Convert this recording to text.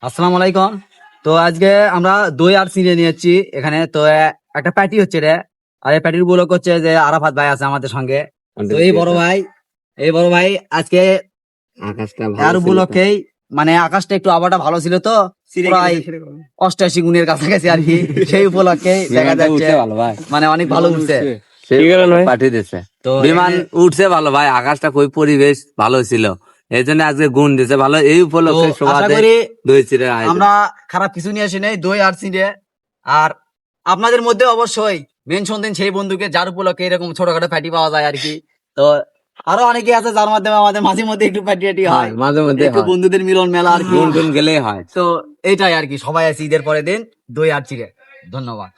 আসসালামু আলাইকুম। তো আজকে আমরা দই আর চিড়ে নিয়েছি এখানে। তো একটা প্যাটি হচ্ছে রে, আর এই প্যাটির উপলক্ষ হচ্ছে যে আরাফাত ভাই আছে আমাদের সঙ্গে। তো এই বড় ভাই আজকে আকাশটা এর ভালো ছিল তো। উপলক্ষেই মানে আকাশটা একটু আবহাওয়াটা ভালো ছিল তো, প্রায় 88 গুণের কাছাকাছি আর কি। সেই উপলক্ষে দেখা বিমানটা যাচ্ছে উঠছে ভালো ভাই, মানে অনেক ভালো উঠছে। পাঠিয়ে দিচ্ছে। তো বিমান উঠছে ভালো ভাই, আকাশটা খুবই পরিবেশ ভালো ছিল, এই জন্য আজকে গুণ দিছে ভালো। এই তো উপলক্ষে আশা সবাই করি দই চিড়ের আয়োজন। আমরা খারাপ কিছু নিয়ে আসি নাই, দই আর চিড়ে। আর আপনাদের মধ্যে অবশ্যই মেনশন দিন সেই বন্ধুকে যার উপলক্ষে এরকম ছোটখাটো প্যাটি পাওয়া যায় আর কি। তো আরো অনেকে আছে যার মাধ্যমে আমাদের মাঝে মধ্যে একটু প্যাটি হয়, মাঝে মধ্যে একটু হয়, বন্ধুদের মিলন মেলা আর কি। গুণ টুন গেলেই হয়। তো এইটাই আর কি, সবাই আছে ঈদের পরের দিন দই আর চিড়ে। ধন্যবাদ।